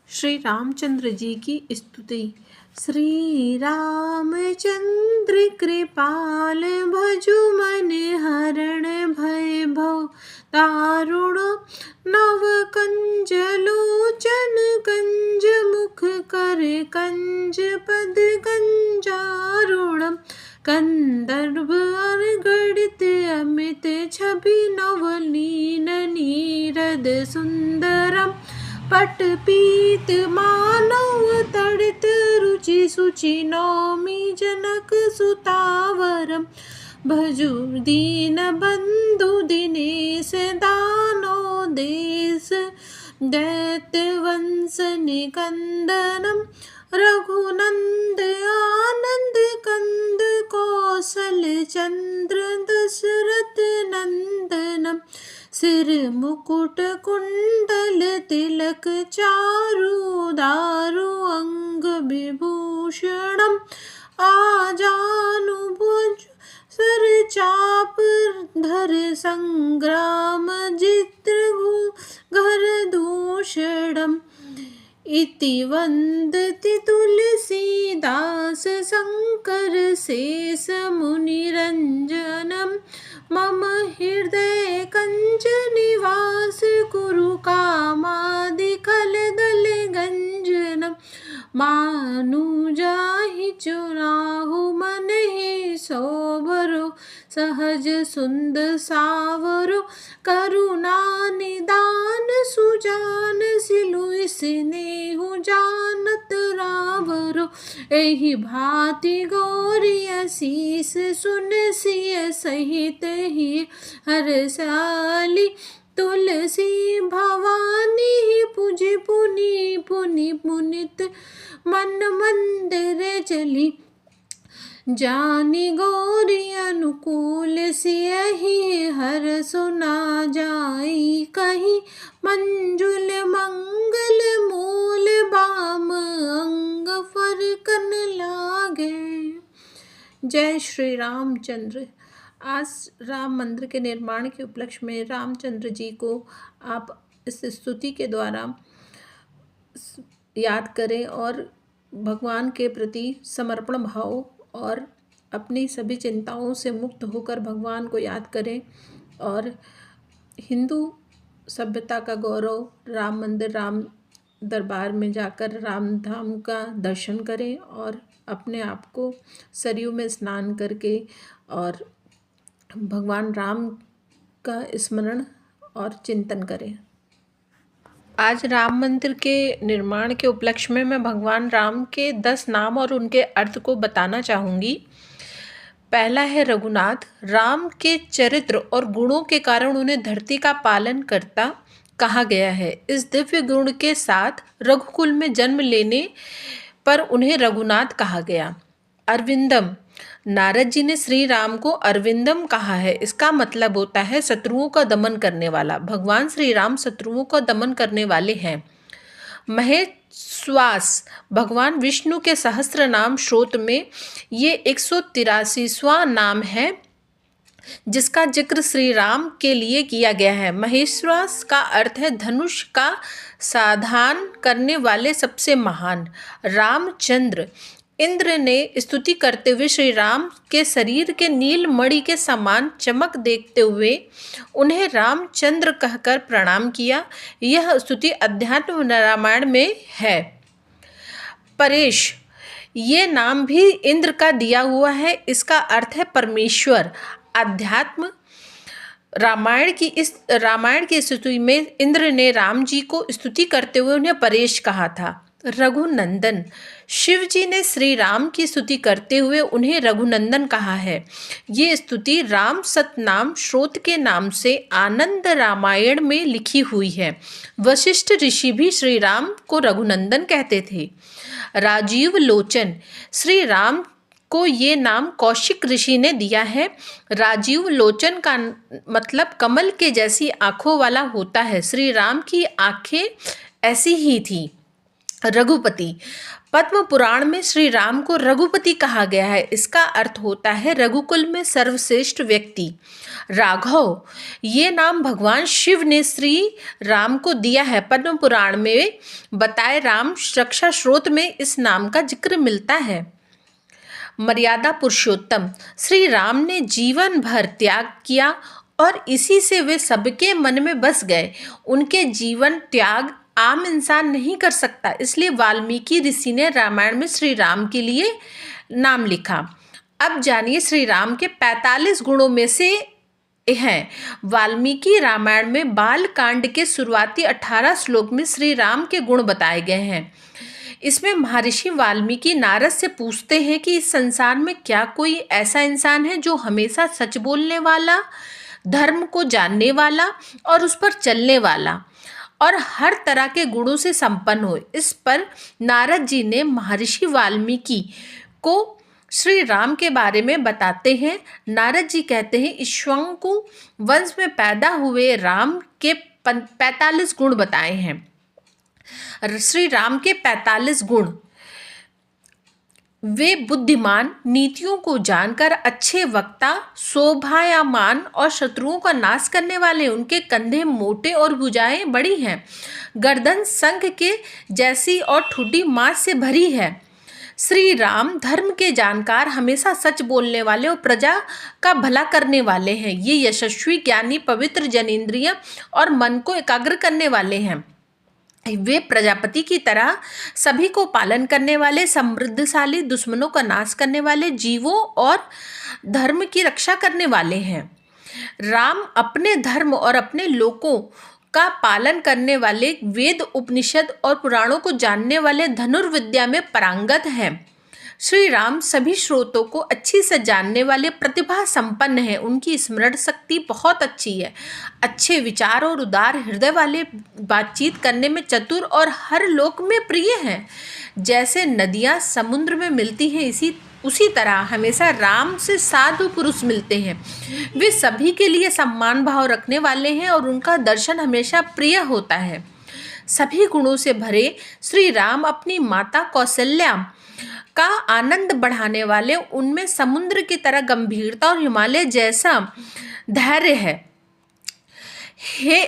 श्री रामचंद्र जी की स्तुति। श्री रामचंद्र कृपाल भजु मन हरण भय भव दारुण नव कंज लोचन कंज मुख कर कंज पद कंजारुणम कंदर्भ अनगढ़ित अमित छवि नवलीन नीरद सुंदरम पट पीत मानव तड़ित रुचि सुचि नौमी जनक सुतावरम भजु दीन बंधु दिनेश दानो देश दैत्य वंश निकंदनम रघुनंद आनंद कंद कौशल चंद्र दशरथ नंदनम सिर मुकुट कुंडल तिलक चारु दारु अंग विभूषणम आजानुभुज सर चाप धर संग्राम जित्र घर दूषणम इति वंदति तुलसीदास शंकर शेष मुनिरंजनम मम हृदय कंज निवास कुरु कामादि खलदल गंजनम मानुजाहि चुराहु मन ही सोभरो सहज सुंद सावरो करुणा निदान सुजान सिलु स्नेहु जानत रावरो एहि भांति गौरी शीस सुन सिय सहित ही हरसाली तुलसी भवानी पुनि पुनि पुनि पुनित मन मंदिर चली जानी गौरी अनुकूल सियहि हर सुना जाई कहीं मंजुल मंगल मूल बाम अंग फरकन लागे। जय श्री रामचंद्र। आज राम मंदिर के निर्माण के उपलक्ष्य में रामचंद्र जी को आप इस स्तुति के द्वारा याद करें और भगवान के प्रति समर्पण भाव और अपनी सभी चिंताओं से मुक्त होकर भगवान को याद करें और हिंदू सभ्यता का गौरव राम मंदिर राम दरबार में जाकर राम धाम का दर्शन करें और अपने आप को सरयू में स्नान करके और भगवान राम का स्मरण और चिंतन करें। आज राम मंदिर के निर्माण के उपलक्ष्य में मैं भगवान राम के 10 नाम और उनके अर्थ को बताना चाहूँगी। पहला है रघुनाथ। राम के चरित्र और गुणों के कारण उन्हें धरती का पालन करता कहा गया है। इस दिव्य गुण के साथ रघुकुल में जन्म लेने पर उन्हें रघुनाथ कहा गया। अरविंदम। नारद जी ने श्री राम को अरविंदम कहा है। इसका मतलब होता है शत्रुओं का दमन करने वाला। भगवान श्री राम शत्रुओं का दमन करने वाले हैं। महेश्वास। भगवान विष्णु के सहस्त्र नाम स्रोत में ये 183वां नाम है जिसका जिक्र श्री राम के लिए किया गया है। महेश्वास का अर्थ है धनुष का साधान करने वाले सबसे महान। रामचंद्र। इंद्र ने स्तुति करते हुए श्री राम के शरीर के नील मणि के समान चमक देखते हुए उन्हें रामचंद्र कहकर प्रणाम किया। यह स्तुति अध्यात्म रामायण में है। परेश। ये नाम भी इंद्र का दिया हुआ है। इसका अर्थ है परमेश्वर। अध्यात्म रामायण की स्तुति में इंद्र ने राम जी को स्तुति करते हुए उन्हें परेश कहा था। रघुनंदन। शिव जी ने श्री राम की स्तुति करते हुए उन्हें रघुनंदन कहा है। ये स्तुति राम सतनाम स्रोत के नाम से आनंद रामायण में लिखी हुई है। वशिष्ठ ऋषि भी श्री राम को रघुनंदन कहते थे। राजीव लोचन। श्री राम को ये नाम कौशिक ऋषि ने दिया है। राजीव लोचन का मतलब कमल के जैसी आंखों वाला होता है। श्री राम की आंखें ऐसी ही थी। रघुपति। पद्म पुराण में श्री राम को रघुपति कहा गया है। इसका अर्थ होता है रघुकुल में सर्वश्रेष्ठ व्यक्ति। राघव, ये नाम भगवान शिव ने श्री राम को दिया है। पद्म पुराण में बताए राम रक्षा स्रोत में इस नाम का जिक्र मिलता है। मर्यादा पुरुषोत्तम, श्री राम ने जीवन भर त्याग किया और इसी से वे सबके मन में बस गए। उनके जीवन त्याग आम इंसान नहीं कर सकता, इसलिए वाल्मीकि ऋषि ने रामायण में श्री राम के लिए नाम लिखा। अब जानिए श्री राम के 45 गुणों में से हैं। वाल्मीकि रामायण में बाल कांड के शुरुआती 18 श्लोक में श्री राम के गुण बताए गए हैं। इसमें महर्षि वाल्मीकि नारद से पूछते हैं कि इस संसार में क्या कोई ऐसा इंसान है जो हमेशा सच बोलने वाला, धर्म को जानने वाला और उस पर चलने वाला और हर तरह के गुणों से संपन्न हो। इस पर नारद जी ने महर्षि वाल्मीकि को श्री राम के बारे में बताते हैं। नारद जी कहते हैं इक्ष्वाकु वंश में पैदा हुए राम के 45 गुण बताए हैं। श्री राम के 45 गुण: वे बुद्धिमान, नीतियों को जानकर अच्छे वक्ता, शोभायमान और शत्रुओं का नाश करने वाले। उनके कंधे मोटे और भुजाएं बड़ी हैं। गर्दन शंख के जैसी और ठुड्डी मांस से भरी है। श्री राम धर्म के जानकार, हमेशा सच बोलने वाले और प्रजा का भला करने वाले हैं। ये यशस्वी, ज्ञानी, पवित्र, जनेंद्रिय और मन को एकाग्र करने वाले हैं। वे प्रजापति की तरह सभी को पालन करने वाले, समृद्धशाली, दुश्मनों का नाश करने वाले, जीवों और धर्म की रक्षा करने वाले हैं। राम अपने धर्म और अपने लोगों का पालन करने वाले, वेद, उपनिषद और पुराणों को जानने वाले, धनुर्विद्या में पारंगत हैं। श्री राम सभी स्रोतों को अच्छी से जानने वाले, प्रतिभा संपन्न हैं। उनकी स्मरण शक्ति बहुत अच्छी है। अच्छे विचार और उदार हृदय वाले, बातचीत करने में चतुर और हर लोक में प्रिय हैं। जैसे नदियाँ समुद्र में मिलती हैं, उसी तरह हमेशा राम से साधु पुरुष मिलते हैं। वे सभी के लिए सम्मान भाव रखने वाले हैं और उनका दर्शन हमेशा प्रिय होता है। सभी गुणों से भरे श्री राम अपनी माता कौशल्या का आनंद बढ़ाने वाले, उनमें समुद्र की तरह गंभीरता और हिमालय जैसा धैर्य है।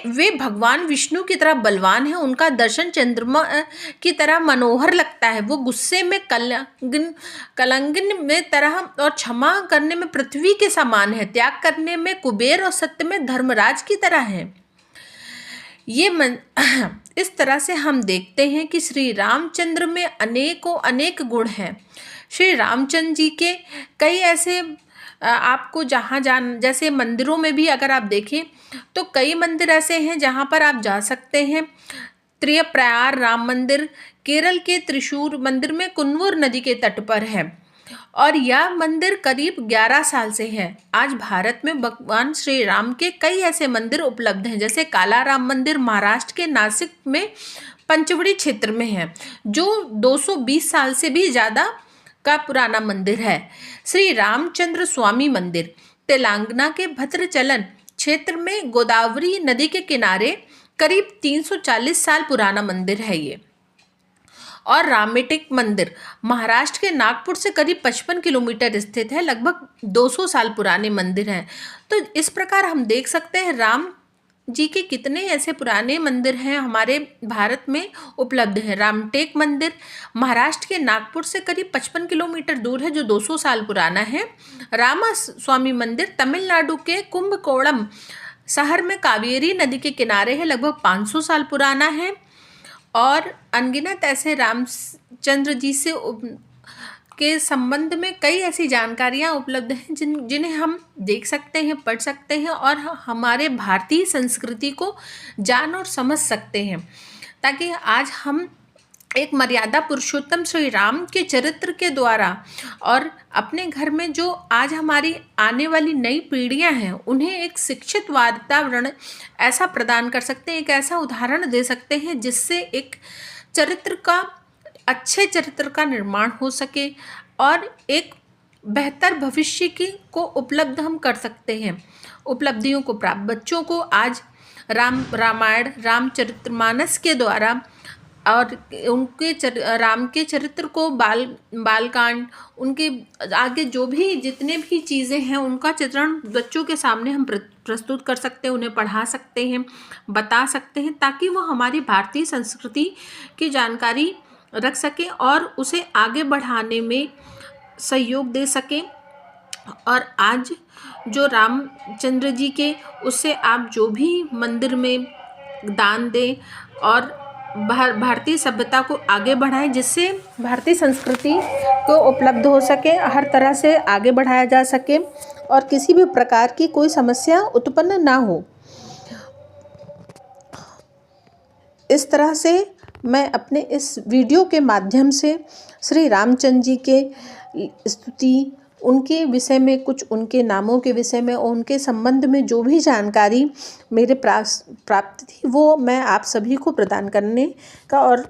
वे भगवान विष्णु की तरह बलवान हैं। उनका दर्शन चंद्रमा की तरह मनोहर लगता है। वो गुस्से में कलंगिन में तरह और क्षमा करने में पृथ्वी के समान है। त्याग करने में कुबेर और सत्य में धर्मराज की तरह है। इस तरह से हम देखते हैं कि श्री रामचंद्र में अनेक गुण हैं। श्री रामचंद्र जी के कई ऐसे आपको जैसे मंदिरों में भी अगर आप देखें तो कई मंदिर ऐसे हैं जहाँ पर आप जा सकते हैं। त्रिप्रयार राम मंदिर केरल के त्रिशूर मंदिर में कुन्नूर नदी के तट पर है और यह मंदिर करीब 11 साल से है। आज भारत में भगवान श्री राम के कई ऐसे मंदिर उपलब्ध हैं, जैसे काला राम मंदिर महाराष्ट्र के नासिक में पंचवड़ी क्षेत्र में है, जो 220 साल से भी ज़्यादा का पुराना मंदिर है। श्री रामचंद्र स्वामी मंदिर तेलंगाना के भद्राचलम क्षेत्र में गोदावरी नदी के किनारे करीब 340 साल पुराना मंदिर है ये। और रामेटिक मंदिर महाराष्ट्र के नागपुर से करीब 55 किलोमीटर स्थित है। लगभग 200 साल पुराने मंदिर हैं। तो इस प्रकार हम देख सकते हैं राम जी के कितने ऐसे पुराने मंदिर हैं हमारे भारत में उपलब्ध है। रामटेक मंदिर महाराष्ट्र के नागपुर से करीब 55 किलोमीटर दूर है, जो 200 साल पुराना है। रामा स्वामी मंदिर तमिलनाडु के कुंभकोणम शहर में कावेरी नदी के किनारे है, लगभग 500 साल पुराना है। और अनगिनत ऐसे रामचंद्र जी से के संबंध में कई ऐसी जानकारियाँ उपलब्ध हैं जिन्हें हम देख सकते हैं, पढ़ सकते हैं और हमारे भारतीय संस्कृति को जान और समझ सकते हैं, ताकि आज हम एक मर्यादा पुरुषोत्तम श्री राम के चरित्र के द्वारा और अपने घर में जो आज हमारी आने वाली नई पीढ़ियां हैं उन्हें एक शिक्षित वातावरण ऐसा प्रदान कर सकते हैं, एक ऐसा उदाहरण दे सकते हैं जिससे एक अच्छे चरित्र का निर्माण हो सके और एक बेहतर भविष्य को उपलब्ध हम कर सकते हैं। उपलब्धियों को प्राप्त बच्चों को आज रामायण रामचरितमानस के द्वारा और राम के चरित्र को बालकांड, उनके आगे जो भी जितने भी चीज़ें हैं उनका चित्रण बच्चों के सामने हम प्रस्तुत कर सकते हैं, उन्हें पढ़ा सकते हैं, बता सकते हैं, ताकि वो हमारी भारतीय संस्कृति की जानकारी रख सकें और उसे आगे बढ़ाने में सहयोग दे सकें। और आज जो रामचंद्र जी के, उससे आप जो भी मंदिर में दान दें और भारतीय सभ्यता को आगे बढ़ाएं, जिससे भारतीय संस्कृति को उपलब्ध हो सके, हर तरह से आगे बढ़ाया जा सके और किसी भी प्रकार की कोई समस्या उत्पन्न ना हो। इस तरह से मैं अपने इस वीडियो के माध्यम से श्री रामचंद्र जी के स्तुति, उनके विषय में, कुछ उनके नामों के विषय में और उनके संबंध में जो भी जानकारी मेरे प्राप्त थी वो मैं आप सभी को प्रदान करने का और